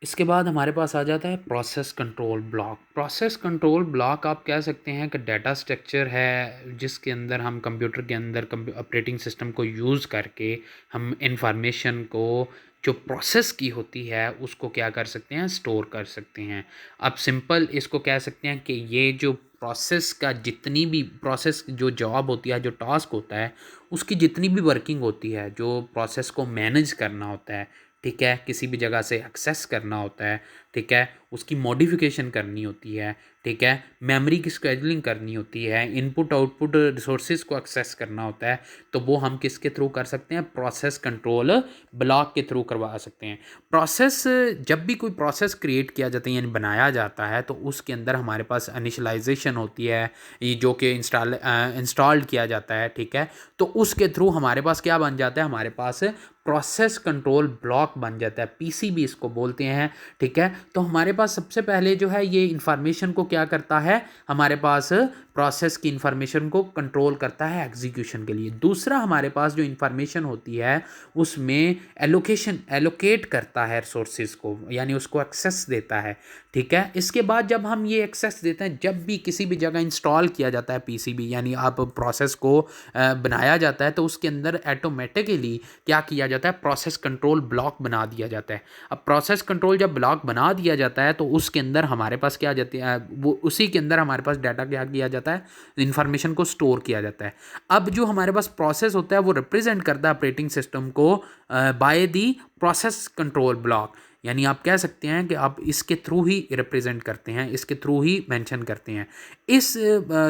इसके बाद हमारे पास आ जाता है process control block. Process control block आप कह सकते हैं कि डाटा स्ट्रक्चर है जिसके अंदर हम कंप्यूटर के अंदर ऑपरेटिंग सिस्टम को यूज़ करके हम इंफॉर्मेशन को जो प्रोसेस की होती है उसको क्या कर सकते हैं, स्टोर कर सकते हैं। अब सिंपल इसको कह सकते हैं कि ये जो प्रोसेस का जितनी भी प्रोसेस जो जॉब होती है, जो टास्क होता है, उसकी जितनी भी वर्किंग होती है, जो प्रोसेस को मैनेज करना होता है, ठीक है, किसी भी जगह से एक्सेस करना होता है, ठीक है, उसकी मॉडिफिकेशन करनी होती है, ठीक है, मेमोरी की स्केजुलिंग करनी होती है, इनपुट आउटपुट रिसोर्सेज को एक्सेस करना होता है, तो वो हम किसके थ्रू कर सकते हैं, प्रोसेस कंट्रोल ब्लॉक के थ्रू करवा सकते हैं। प्रोसेस, जब भी कोई प्रोसेस क्रिएट किया जाता है यानी बनाया जाता है तो उसके अंदर हमारे पास इनिशियलाइजेशन होती है, ये जो कि इंस्टॉल्ड किया जाता है, ठीक है, तो उसके थ्रू हमारे पास क्या बन जाता है, हमारे पास प्रोसेस कंट्रोल ब्लॉक बन जाता है, पीसीबी इसको बोलते हैं, ठीक है। तो हमारे पास सबसे पहले जो है ये इंफॉर्मेशन को क्या करता है, हमारे पास प्रोसेस की इंफॉर्मेशन को कंट्रोल करता है एग्जीक्यूशन के लिए। दूसरा हमारे पास जो इंफॉर्मेशन होती है उसमें एलोकेट करता है रिसोर्सेज को, यानी उसको एक्सेस देता है, ठीक है। इसके बाद जब हम ये एक्सेस देते हैं, जब भी किसी भी जगह इंस्टॉल किया जाता है पीसीबी, यानी आप प्रोसेस को बनाया जाता है, तो उसके अंदर ऑटोमेटिकली क्या किया जाता है, प्रोसेस कंट्रोल ब्लॉक बना दिया जाता है। अब प्रोसेस कंट्रोल जब ब्लॉक बना दिया जाता है तो उसके अंदर हमारे पास क्या जाती है, वो उसी के अंदर हमारे पास डाटा क्या किया जाता है, इंफॉर्मेशन को स्टोर किया जाता है। अब जो हमारे पास प्रोसेस होता है वो रिप्रेजेंट करता है ऑपरेटिंग सिस्टम को by the process control block, यानी आप कह सकते हैं कि आप इसके थ्रू ही रिप्रेजेंट करते हैं, इसके थ्रू ही मेंशन करते हैं। इस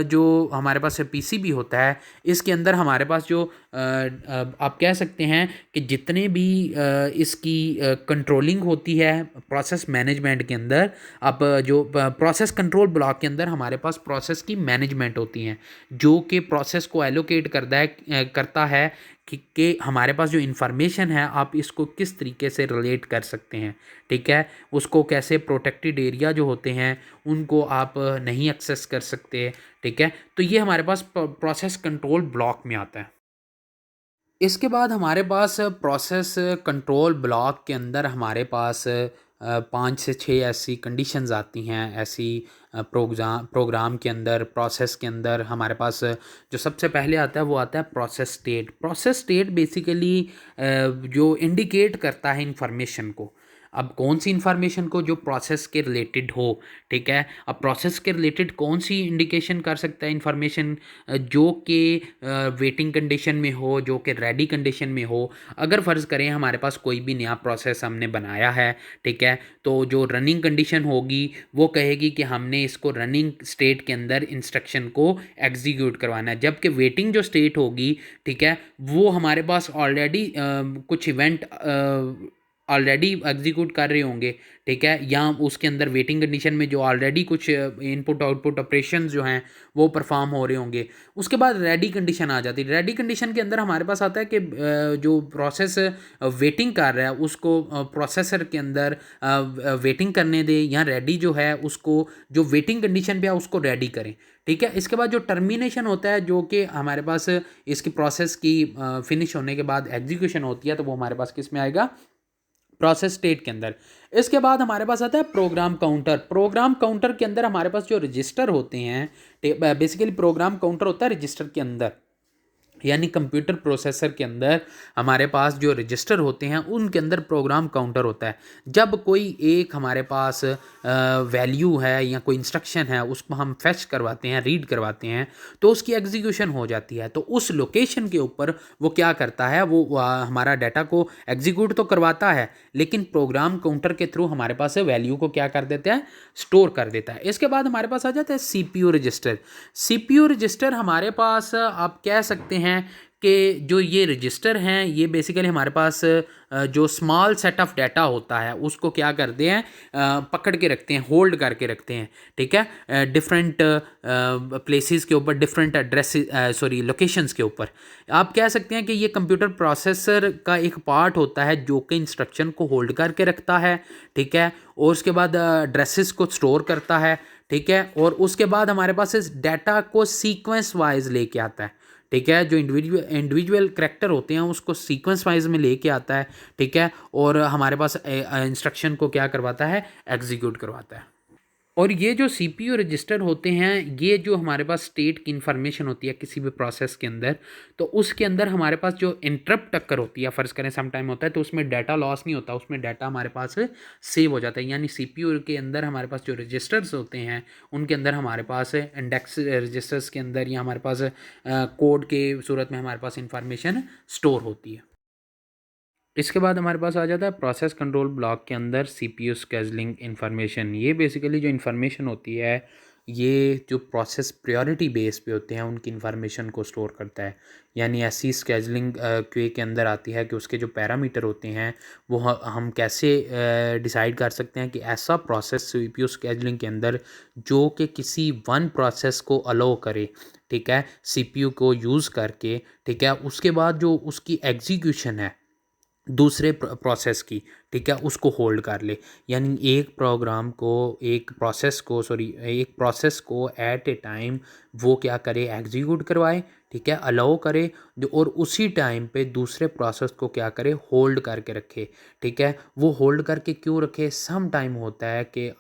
जो हमारे पास पीसीबी होता है इसके अंदर हमारे पास जो आप कह सकते हैं कि जितने भी इसकी कंट्रोलिंग होती है प्रोसेस मैनेजमेंट के अंदर, अब जो प्रोसेस कंट्रोल ब्लॉक के अंदर हमारे पास प्रोसेस की मैनेजमेंट होती हैं, जो कि प्रोसेस को एलोकेट करता है कि हमारे पास जो इन्फॉर्मेशन है आप इसको किस तरीके से रिलेट कर सकते हैं, ठीक है, उसको कैसे प्रोटेक्टेड एरिया जो होते हैं उनको आप नहीं एक्सेस कर सकते, ठीक है। तो ये हमारे पास प्रोसेस कंट्रोल ब्लॉक में आता है। इसके बाद हमारे पास प्रोसेस कंट्रोल ब्लॉक के अंदर हमारे पास 5 से 6 ऐसी कंडीशंस आती हैं, ऐसी प्रोग्राम के अंदर, प्रोसेस के अंदर हमारे पास जो सबसे पहले आता है वो आता है process state. Process state basically जो इंडिकेट करता है इंफॉर्मेशन को, अब कौन सी इन्फॉर्मेशन को, जो प्रोसेस के रिलेटेड हो, ठीक है। अब प्रोसेस के रिलेटेड कौन सी इंडिकेशन कर सकता है इन्फॉर्मेशन, जो कि वेटिंग कंडीशन में हो, जो कि रेडी कंडीशन में हो। अगर फ़र्ज़ करें हमारे पास कोई भी नया प्रोसेस हमने बनाया है, ठीक है, तो जो रनिंग कंडीशन होगी वो कहेगी कि हमने इसको रनिंग स्टेट के अंदर इंस्ट्रक्शन को एग्जीक्यूट करवाना है, जबकि वेटिंग जो स्टेट होगी, ठीक है, वो हमारे पास ऑलरेडी कुछ इवेंट ऑलरेडी एग्जीक्यूट कर रहे होंगे, ठीक है, या उसके अंदर वेटिंग कंडीशन में जो ऑलरेडी कुछ इनपुट आउटपुट ऑपरेशंस जो हैं वो परफॉर्म हो रहे होंगे। उसके बाद रेडी कंडीशन आ जाती है। रेडी कंडीशन के अंदर हमारे पास आता है कि जो प्रोसेस वेटिंग कर रहा है उसको प्रोसेसर के अंदर वेटिंग करने दे, या रेडी जो है उसको, जो वेटिंग कंडीशन पे है उसको रेडी करें, ठीक है। इसके बाद जो टर्मिनेशन होता है, जो कि हमारे पास इसकी प्रोसेस की फिनिश होने के बाद एग्जीक्यूशन होती है, तो वो हमारे पास किस में आएगा, प्रोसेस स्टेट के अंदर। इसके बाद हमारे पास आता है प्रोग्राम काउंटर। प्रोग्राम काउंटर के अंदर हमारे पास जो रजिस्टर होते हैं, बेसिकली प्रोग्राम काउंटर होता है रजिस्टर के अंदर, यानी कंप्यूटर प्रोसेसर के अंदर हमारे पास जो रजिस्टर होते हैं उनके अंदर प्रोग्राम काउंटर होता है। जब कोई एक हमारे पास वैल्यू है या कोई इंस्ट्रक्शन है उसको हम फेच करवाते हैं, रीड करवाते हैं, तो उसकी एग्जीक्यूशन हो जाती है। तो उस लोकेशन के ऊपर वो क्या करता है, वो हमारा डाटा को एग्जीक्यूट तो करवाता है, लेकिन प्रोग्राम काउंटर के थ्रू हमारे पास वैल्यू को क्या कर देता है, स्टोर कर देता है। इसके बाद हमारे पास आ जाता है सीपीयू रजिस्टर। सीपीयू रजिस्टर हमारे पास आप कह सकते हैं कि जो ये रजिस्टर हैं ये बेसिकली हमारे पास जो स्मॉल सेट ऑफ डाटा होता है उसको क्या करते हैं, पकड़ के रखते हैं, होल्ड करके रखते हैं, ठीक है, डिफरेंट प्लेसेस के ऊपर, डिफरेंट एड्रेस लोकेशंस के ऊपर। आप कह सकते हैं कि ये कंप्यूटर प्रोसेसर का एक पार्ट होता है जो कि इंस्ट्रक्शन को होल्ड करके रखता है, ठीक है, और उसके बाद एड्रेसेस को स्टोर करता है, ठीक है, और उसके बाद हमारे पास इस डाटा को सीक्वेंस वाइज लेके आता है, ठीक है, जो इंडिविजुअल करैक्टर होते हैं उसको सीक्वेंस वाइज में लेके आता है, ठीक है, और हमारे पास इंस्ट्रक्शन को क्या करवाता है, एग्जीक्यूट करवाता है। और ये जो सीपीयू रजिस्टर होते हैं, ये जो हमारे पास स्टेट की इंफॉर्मेशन होती है किसी भी प्रोसेस के अंदर, तो उसके अंदर हमारे पास जो इंटरप्ट टक्कर होती है, फ़र्ज़ करें सम टाइम होता है, तो उसमें डाटा लॉस नहीं होता, उसमें डाटा हमारे पास सेव हो जाता है। यानी सीपीयू के अंदर हमारे पास जो रजिस्टर्स होते हैं उनके अंदर हमारे पास इंडेक्स रजिस्टर्स के अंदर या हमारे पास कोड के सूरत में हमारे पास इंफॉर्मेशन स्टोर होती है। इसके बाद हमारे पास आ जाता है प्रोसेस कंट्रोल ब्लॉक के अंदर सीपीयू स्केजुलिंग इन्फॉर्मेशन। ये बेसिकली जो इन्फॉर्मेशन होती है, ये जो प्रोसेस प्रायोरिटी बेस पे होते हैं उनकी इन्फॉर्मेशन को स्टोर करता है। यानी ऐसी स्केजुलिंग क्वे के अंदर आती है कि उसके जो पैरामीटर होते हैं वो हम कैसे डिसाइड कर सकते हैं कि ऐसा प्रोसेस सीपीयू स्केजुलिंग के अंदर जो कि किसी वन प्रोसेस को अलाउ करे, ठीक है, सीपीयू को यूज़ करके, ठीक है, उसके बाद जो उसकी एग्जीक्यूशन है दूसरे प्रोसेस की, ठीक है, उसको होल्ड कर ले। यानी एक प्रोग्राम को, एक प्रोसेस को एट ए टाइम वो क्या करे, एग्जीक्यूट करवाए, ठीक है, अलाउ करे जो, और उसी टाइम पे दूसरे प्रोसेस को क्या करे, होल्ड करके रखे, ठीक है। वो होल्ड करके क्यों रखे, सम टाइम होता है कि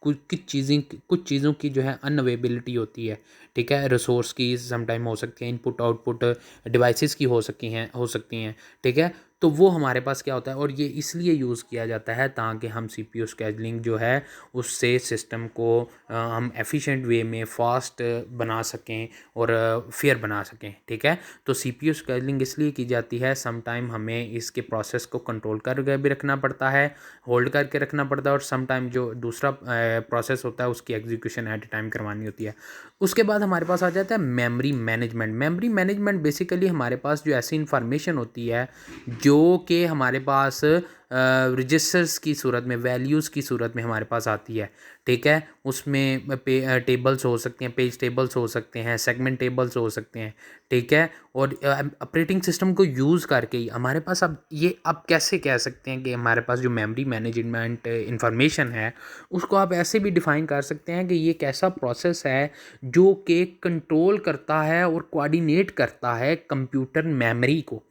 कुछ चीज़ों की जो है अनअवेलेबिलिटी होती है, ठीक है, रिसोर्स की सम टाइम हो सकती है, इनपुट आउटपुट डिवाइसेस की हो सकती हैं, ठीक है। तो वो हमारे पास क्या होता है, और ये इसलिए यूज़ किया जाता है ताकि हम सीपीयू स्केजुलिंग जो है उससे सिस्टम को हम एफिशिएंट वे में फ़ास्ट बना सकें और फेयर बना सकें, ठीक है। तो सीपीयू स्केजुलिंग इसलिए की जाती है, सम टाइम हमें इसके प्रोसेस को कंट्रोल करके भी रखना पड़ता है, होल्ड करके रखना पड़ता है, और सम टाइम जो दूसरा प्रोसेस होता है उसकी एग्जीक्यूशन एट ए टाइम करवानी होती है। उसके बाद हमारे पास आ जाता है memory management. Memory management basically हमारे पास जो ऐसी इंफॉर्मेशन होती है जो कि हमारे पास रजिस्टर्स की सूरत में, वैल्यूज़ की सूरत में हमारे पास आती है, ठीक है। उसमें टेबल्स हो सकते हैं, पेज टेबल्स हो सकते हैं, सेगमेंट टेबल्स हो सकते हैं, ठीक है। और ऑपरेटिंग सिस्टम को यूज़ करके ही हमारे पास अब कैसे कह सकते हैं कि हमारे पास जो मेमोरी मैनेजमेंट इंफॉर्मेशन है उसको आप ऐसे भी डिफ़ाइन कर सकते हैं कि ये एक ऐसा प्रोसेस है जो कि कंट्रोल करता है और कोऑर्डिनेट करता है कंप्यूटर मेमोरी को,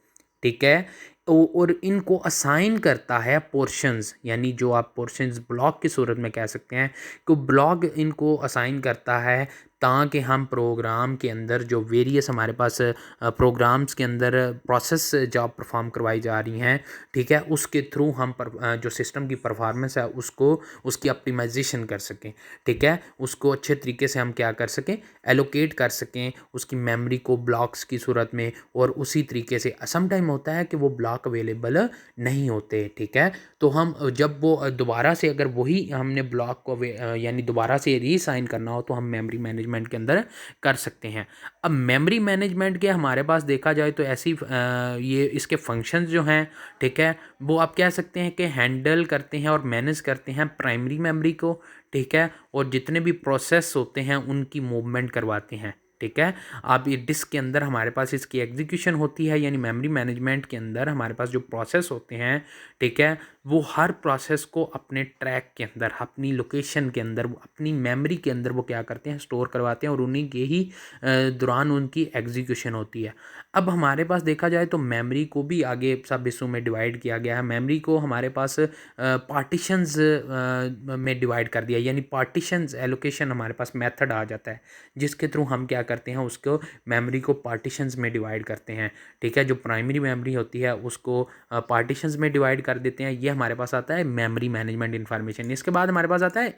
ठीक है। और इनको असाइन करता है पोर्शंस, यानी जो आप पोर्शंस ब्लॉक की सूरत में कह सकते हैं कि ब्लॉक इनको असाइन करता है ताकि हम प्रोग्राम के अंदर जो वेरियस हमारे पास प्रोग्राम्स के अंदर प्रोसेस जॉब परफॉर्म करवाई जा रही हैं, ठीक है, उसके थ्रू हम जो सिस्टम की परफॉर्मेंस है उसको, उसकी ऑप्टिमाइजेशन कर सकें, ठीक है, उसको अच्छे तरीके से हम क्या कर सकें, एलोकेट कर सकें उसकी मेमोरी को ब्लॉक्स की सूरत में। और उसी तरीके से सम टाइम होता है कि वो ब्लॉक अवेलेबल नहीं होते, ठीक है। तो हम जब वो दोबारा से अगर वही हमने ब्लॉक को यानी दोबारा से रीसाइन करना हो तो हम मेमोरी मैनेजमेंट के अंदर कर सकते हैं। अब मेमोरी मैनेजमेंट के हमारे पास देखा जाए तो ऐसी ये इसके फंक्शंस जो हैं, ठीक है, वो आप कह सकते हैं कि हैंडल करते हैं और मैनेज करते हैं प्राइमरी मेमोरी को, ठीक है, और जितने भी प्रोसेस होते हैं उनकी मूवमेंट करवाते हैं, ठीक है। आप ये डिस्क के अंदर हमारे पास इसकी एग्जीक्यूशन होती है, यानी मेमोरी मैनेजमेंट के अंदर हमारे पास जो प्रोसेस होते हैं, ठीक है, वो हर प्रोसेस को अपने ट्रैक के अंदर, अपनी लोकेशन के अंदर, अपनी मेमोरी के अंदर वो क्या करते हैं, स्टोर करवाते हैं, और उन्हीं के ही दौरान उनकी एग्जीक्यूशन होती है। अब हमारे पास देखा जाए तो मेमोरी को भी आगे सब हिस्सों में डिवाइड किया गया है। मेमोरी को हमारे पास पार्टीशंस में डिवाइड कर दिया, यानी पार्टीशंस एलोकेशन हमारे पास मेथड आ जाता है जिसके थ्रू हम क्या करते हैं, उसको मेमोरी को पार्टीशंस में डिवाइड करते हैं, ठीक है। जो प्राइमरी मेमोरी होती है उसको पार्टीशंस में डिवाइड कर देते हैं। ये हमारे पास आता है मेमोरी मैनेजमेंट इन्फॉर्मेशन। इसके बाद हमारे पास आता है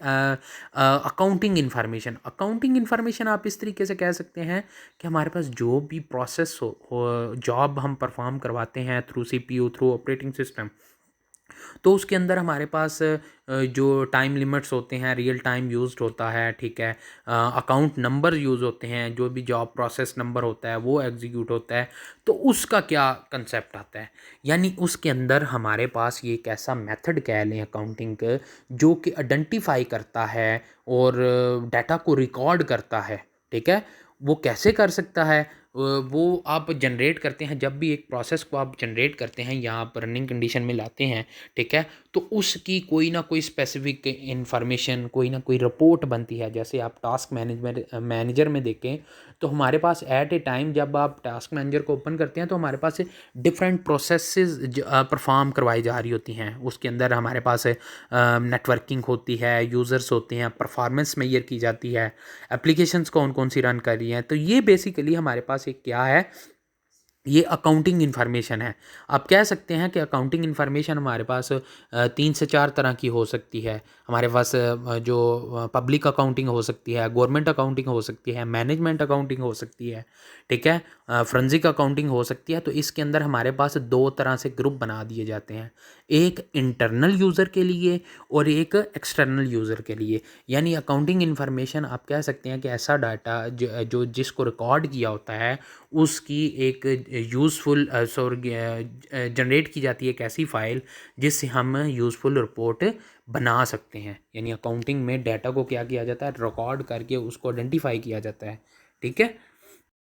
अकाउंटिंग इन्फॉर्मेशन। अकाउंटिंग इन्फॉर्मेशन आप इस तरीके से कह सकते हैं कि हमारे पास जो भी प्रोसेस हो जॉब हम परफॉर्म करवाते हैं through CPU, through operating system, तो उसके अंदर हमारे पास जो टाइम लिमिट्स होते हैं, रियल टाइम यूज्ड होता है, ठीक है, अकाउंट नंबर यूज़ होते हैं, जो भी जॉब प्रोसेस नंबर होता है वो एग्जीक्यूट होता है। तो उसका क्या कंसेप्ट आता है, यानी उसके अंदर हमारे पास ये एक ऐसा मेथड कह लें अकाउंटिंग का जो कि आइडेंटिफाई करता है और डाटा को रिकॉर्ड करता है, ठीक है। वो कैसे कर सकता है, वो आप जनरेट करते हैं। जब भी एक प्रोसेस को आप जनरेट करते हैं या आप रनिंग कंडीशन में लाते हैं, ठीक है, तो उसकी कोई ना कोई स्पेसिफिक इन्फॉर्मेशन, कोई ना कोई रिपोर्ट बनती है। जैसे आप टास्क मैनेजर में देखें तो हमारे पास एट ए टाइम जब आप टास्क मैनेजर को ओपन करते हैं तो हमारे पास डिफरेंट प्रोसेसेस परफॉर्म करवाई जा रही होती हैं। उसके अंदर हमारे पास नेटवर्किंग होती है, यूज़र्स होते हैं, परफॉर्मेंस मेजर की जाती है, एप्लीकेशंस कौन कौन सी रन कर रही हैं। तो ये बेसिकली हमारे पास एक क्या है, ये अकाउंटिंग इन्फॉर्मेशन है। आप कह सकते हैं कि अकाउंटिंग इन्फॉर्मेशन हमारे पास 3 से 4 तरह की हो सकती है। हमारे पास जो पब्लिक अकाउंटिंग हो सकती है, गवर्नमेंट अकाउंटिंग हो सकती है, मैनेजमेंट अकाउंटिंग हो सकती है, ठीक है, फोरेंसिक अकाउंटिंग हो सकती है। तो इसके अंदर हमारे पास 2 तरह से ग्रुप बना दिए जाते हैं, एक इंटरनल यूज़र के लिए और एक एक्सटर्नल यूज़र के लिए। यानी अकाउंटिंग इन्फॉर्मेशन आप कह सकते हैं कि ऐसा डाटा जो जिसको रिकॉर्ड किया होता है उसकी एक यूज़फुल जनरेट की जाती है एक ऐसी फ़ाइल जिससे हम यूज़फुल रिपोर्ट बना सकते हैं। यानी अकाउंटिंग में डाटा को क्या किया जाता है, रिकॉर्ड करके उसको आइडेंटिफाई किया जाता है, ठीक है।